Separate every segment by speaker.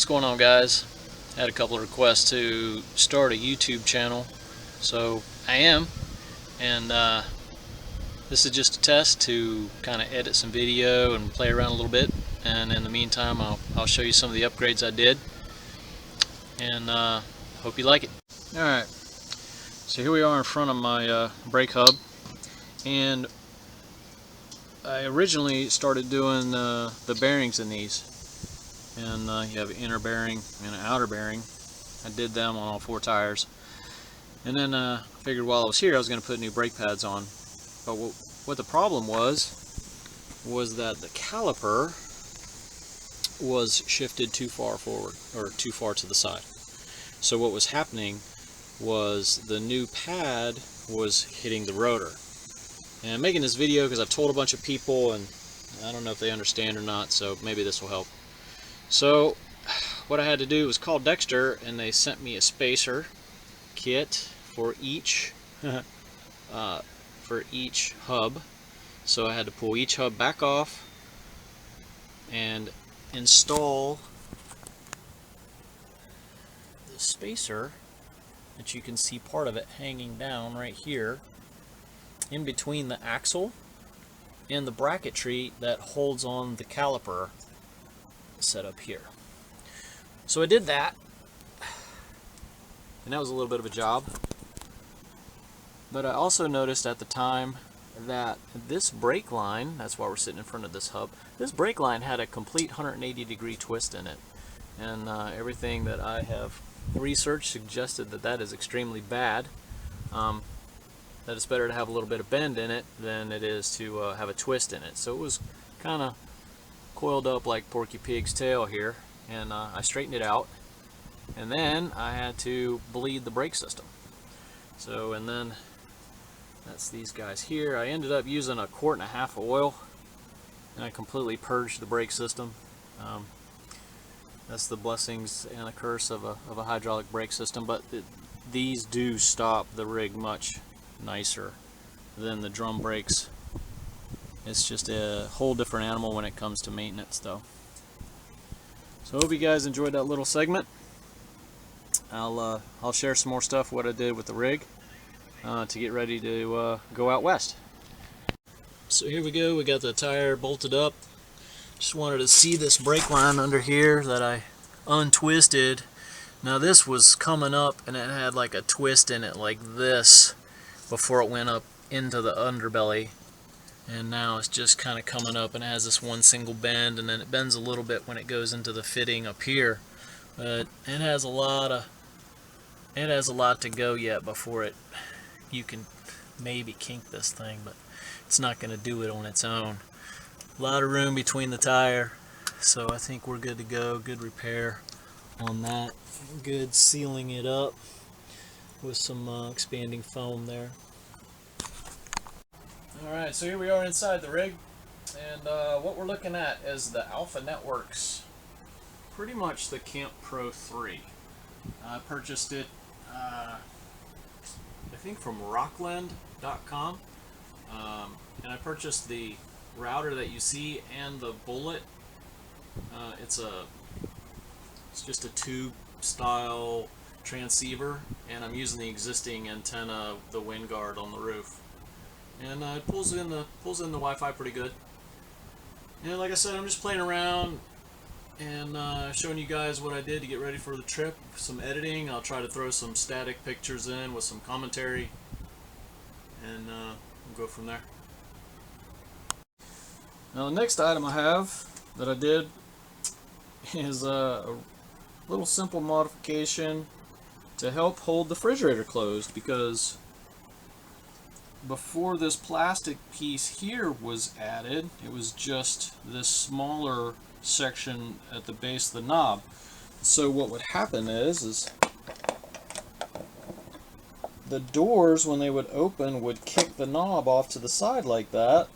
Speaker 1: What's going on, guys? I had a couple of requests to start a YouTube channel, so I am, and this is just a test to kind of edit some video and play around a little bit, and in the meantime I'll show you some of the upgrades I did, and hope you like it. Alright, so here we are in front of my brake hub, and I originally started doing the bearings in these. And you have an inner bearing and an outer bearing. I did them on all 4 tires, and then I figured while I was here I was going to put new brake pads on. But what the problem was that the caliper was shifted too far forward, or too far to the side. So what was happening was the new pad was hitting the rotor. And I'm making this video because I've told a bunch of people, and I don't know if they understand or not, so maybe this will help. So what I had to do was call Dexter, and they sent me a spacer kit for each hub. So I had to pull each hub back off and install the spacer that you can see part of it hanging down right here in between the axle and the bracketry that holds on the caliper set up here. So I did that, and that was a little bit of a job. But I also noticed at the time that this brake line, that's why we're sitting in front of this hub, this brake line had a complete 180-degree twist in it, and everything that I have researched suggested that that is extremely bad. That it's better to have a little bit of bend in it than it is to have a twist in it. So it was kind of coiled up like Porky Pig's tail here, and I straightened it out, and then I had to bleed the brake system. So, and then that's these guys here. I ended up using 1.5 quarts of oil, and I completely purged the brake system. That's the blessings and a curse of a hydraulic brake system, but these do stop the rig much nicer than the drum brakes. It's just a whole different animal when it comes to maintenance, though. So I hope you guys enjoyed that little segment. I'll share some more stuff what I did with the rig to get ready to go out west. So here we go. We got the tire bolted up. Just wanted to see this brake line under here that I untwisted. Now this was coming up, and it had like a twist in it like this before it went up into the underbelly. And now it's just kind of coming up, and it has this one single bend, and then it bends a little bit when it goes into the fitting up here. But it has a lot to go yet before you can maybe kink this thing, but it's not going to do it on its own. A lot of room between the tire, so I think we're good to go. Good repair on that. Good sealing it up with some expanding foam there. Alright, so here we are inside the rig, and what we're looking at is the Alpha Networks, pretty much the Camp Pro 3. I purchased it, I think from rockland.com, and I purchased the router that you see and the bullet. It's just a tube style transceiver, and I'm using the existing antenna, the wind guard on the roof. And it pulls in the Wi-Fi pretty good. And like I said, I'm just playing around and showing you guys what I did to get ready for the trip. Some editing. I'll try to throw some static pictures in with some commentary, and we'll go from there. Now the next item I have that I did is a little simple modification to help hold the refrigerator closed, because before this plastic piece here was added, it was just this smaller section at the base of the knob. So what would happen is the doors, when they would open, would kick the knob off to the side like that.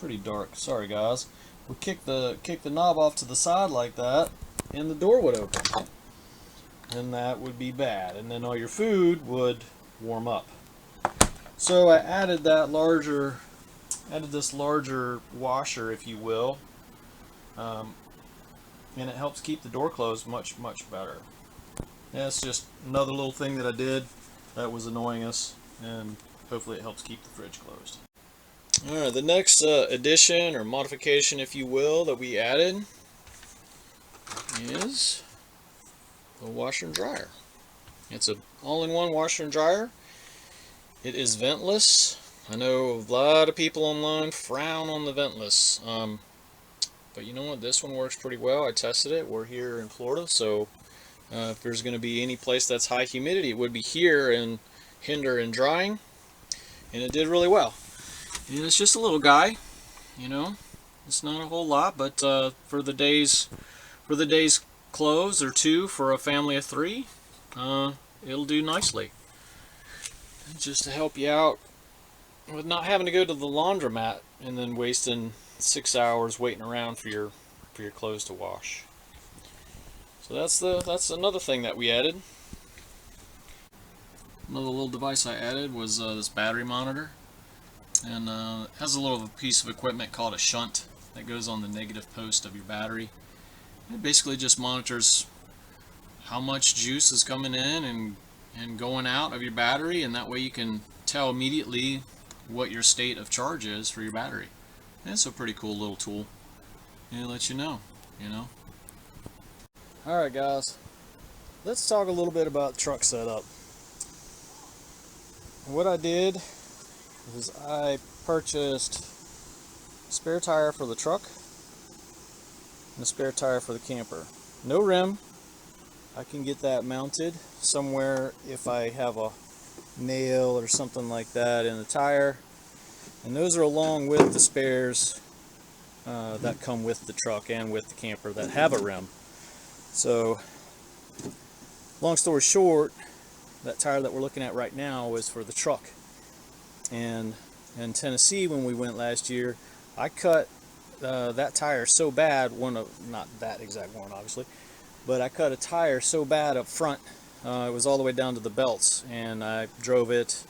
Speaker 1: Pretty dark, sorry guys. Would kick the knob off to the side like that, and the door would open. And that would be bad, and then all your food would warm up. So I added this larger washer, if you will, and it helps keep the door closed much better. And it's just another little thing that I did that was annoying us, and hopefully it helps keep the fridge closed. Alright, the next addition or modification, if you will, that we added is the washer and dryer. It's an all-in-one washer and dryer. It is ventless. I know a lot of people online frown on the ventless, but you know what, this one works pretty well. I tested it. We're here in Florida, so if there's going to be any place that's high humidity, it would be here in hinder and drying, and it did really well. And it's just a little guy, you know, it's not a whole lot, but for the day's clothes, or two for a family of 3, it'll do nicely. And just to help you out with not having to go to the laundromat and then wasting 6 hours waiting around for your clothes to wash. So that's another thing that we added. Another little device I added was this battery monitor, and it has a little piece of equipment called a shunt that goes on the negative post of your battery. It basically just monitors how much juice is coming in and going out of your battery, and that way you can tell immediately what your state of charge is for your battery. And it's a pretty cool little tool, and it lets you know. Alright guys, let's talk a little bit about truck setup. What I did is I purchased a spare tire for the truck and a spare tire for the camper. No rim. I can get that mounted somewhere if I have a nail or something like that in the tire, and those are along with the spares that come with the truck and with the camper that have a rim. So long story short, that tire that we're looking at right now is for the truck. And in Tennessee, when we went last year, I cut that tire so bad, not that exact one obviously, but I cut a tire so bad up front, it was all the way down to the belts, and I drove it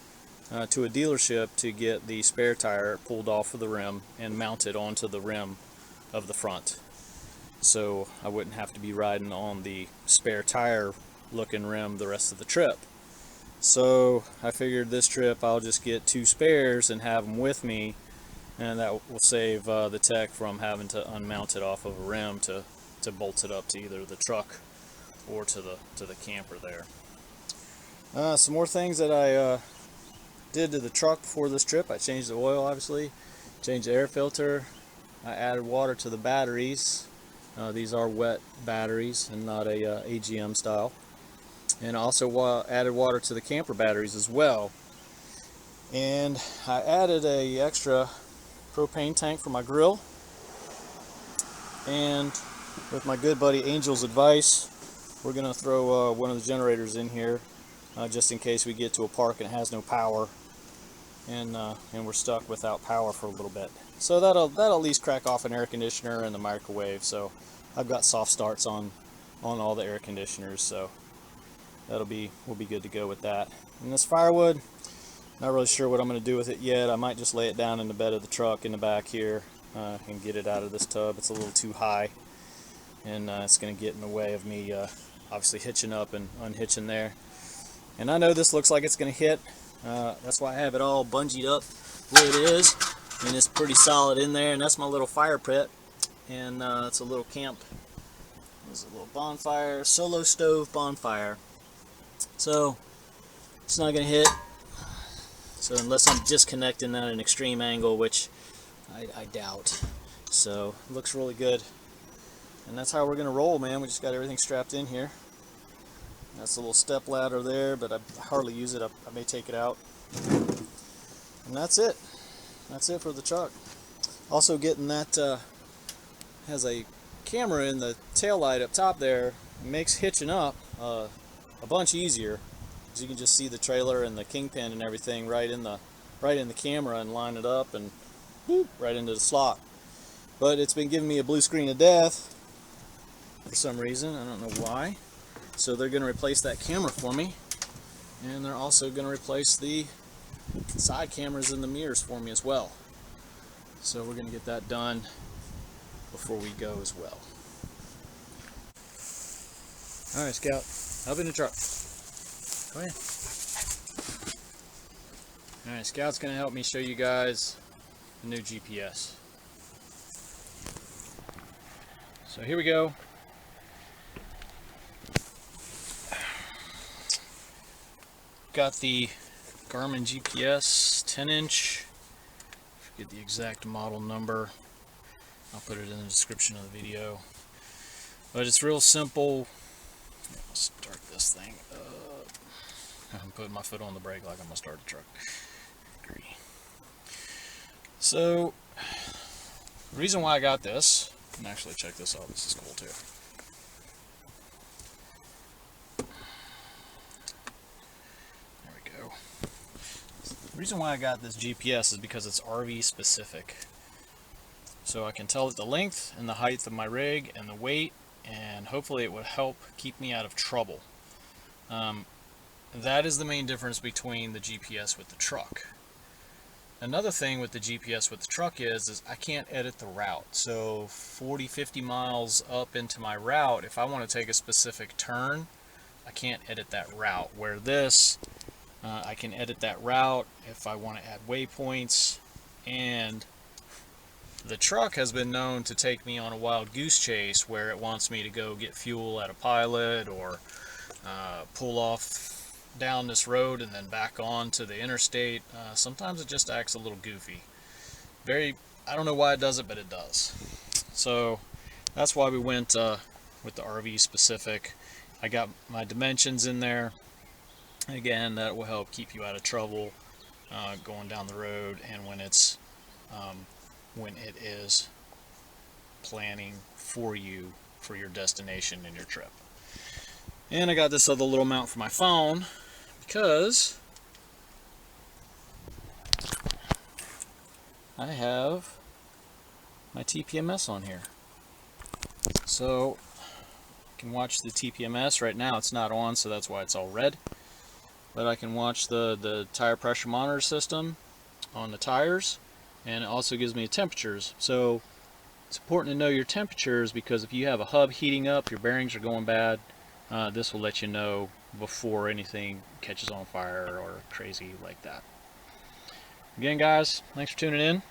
Speaker 1: to a dealership to get the spare tire pulled off of the rim and mounted onto the rim of the front, so I wouldn't have to be riding on the spare tire looking rim the rest of the trip. So I figured this trip I'll just get 2 spares and have them with me, and that will save the tech from having to unmount it off of a rim to bolt it up to either the truck or to the camper there. Some more things that I did to the truck before this trip: I changed the oil, obviously, changed the air filter, I added water to the batteries. These are wet batteries and not a AGM style. And I also added water to the camper batteries as well. And I added a extra propane tank for my grill. And with my good buddy Angel's advice, we're going to throw one of the generators in here just in case we get to a park and it has no power, and we're stuck without power for a little bit. So that'll at least crack off an air conditioner and the microwave. So I've got soft starts on all the air conditioners, so we'll be good to go with that. And this firewood, not really sure what I'm going to do with it yet. I might just lay it down in the bed of the truck in the back here and get it out of this tub. It's a little too high, and it's going to get in the way of me obviously hitching up and unhitching there. And I know this looks like it's going to hit. That's why I have it all bungeed up the way it is, and it's pretty solid in there. And that's my little fire pit, and it's a little camp. There's a little bonfire, solo stove bonfire. So it's not going to hit. So unless I'm disconnecting at an extreme angle, which I doubt. So it looks really good. And that's how we're going to roll, man. We just got everything strapped in here. That's a little step ladder there, but I hardly use it. I may take it out. And that's it. That's it for the truck. Also getting that has a camera in the tail light up top there. Makes hitching up a bunch easier, because you can just see the trailer and the kingpin and everything right in the camera and line it up and boop, right into the slot. But it's been giving me a blue screen of death for some reason. I don't know why. So they're going to replace that camera for me, and they're also going to replace the side cameras and the mirrors for me as well. So we're going to get that done before we go as well. Alright, Scout, hop in the truck. Go ahead. Alright, Scout's going to help me show you guys the new GPS. So here we go. Got the Garmin GPS 10-inch. Forget the exact model number. I'll put it in the description of the video. But it's real simple. Let's start this thing up. I'm putting my foot on the brake like I'm gonna start a truck. Agree. So, the reason why I got this, and actually check this out, this is cool too. There we go. The reason why I got this GPS is because it's RV specific. So I can tell it the length and the height of my rig and the weight, and hopefully it would help keep me out of trouble. That is the main difference between the GPS with the truck. Another thing with the GPS with the truck is I can't edit the route. So 40-50 miles up into my route, if I want to take a specific turn, I can't edit that route. Where this, I can edit that route if I want to add waypoints. And the truck has been known to take me on a wild goose chase where it wants me to go get fuel at a pilot or pull off down this road and then back on to the interstate. Sometimes it just acts a little goofy. I don't know why it does it, but it does. So that's why we went with the RV specific. I got my dimensions in there. Again, that will help keep you out of trouble going down the road, and when it is planning for you for your destination and your trip. And I got this other little mount for my phone because I have my TPMS on here. So I can watch the TPMS. Right now it's not on, so that's why it's all red. But I can watch the tire pressure monitor system on the tires, and it also gives me temperatures. So it's important to know your temperatures, because if you have a hub heating up, your bearings are going bad, this will let you know before anything catches on fire or crazy like that. Again, guys, thanks for tuning in.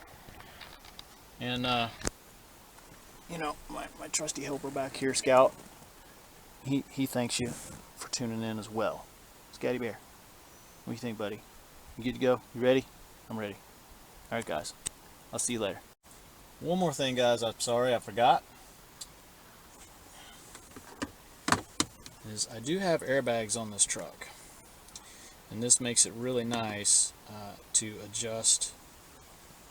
Speaker 1: And you know, my trusty helper back here, Scout, he thanks you for tuning in as well. Scotty Bear, what do you think, buddy? You good to go? You ready? I'm ready. Alright, guys, I'll see you later. One more thing, guys, I'm sorry I forgot, is I do have airbags on this truck, and this makes it really nice to adjust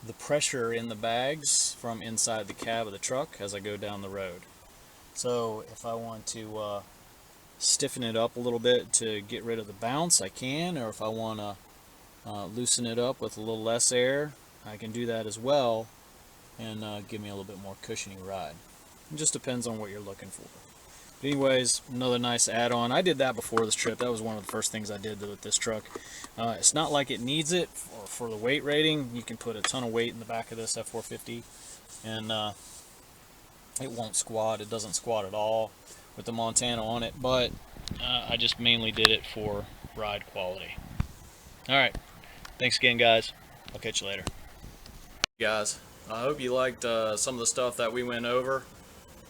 Speaker 1: the pressure in the bags from inside the cab of the truck as I go down the road. So if I want to stiffen it up a little bit to get rid of the bounce, I can, or if I want to loosen it up with a little less air, I can do that as well, and give me a little bit more cushiony ride. It just depends on what you're looking for. But anyways, another nice add-on. I did that before this trip. That was one of the first things I did with this truck. It's not like it needs it for the weight rating. You can put a ton of weight in the back of this F450, and it won't squat. It doesn't squat at all with the Montana on it, but I just mainly did it for ride quality. Alright, thanks again, guys. I'll catch you later. Guys, I hope you liked some of the stuff that we went over.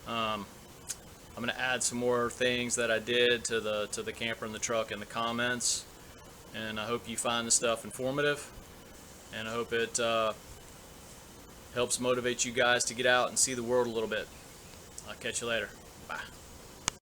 Speaker 1: I'm going to add some more things that I did to the camper and the truck in the comments, and I hope you find the stuff informative, and I hope it helps motivate you guys to get out and see the world a little bit. I'll catch you later. Bye.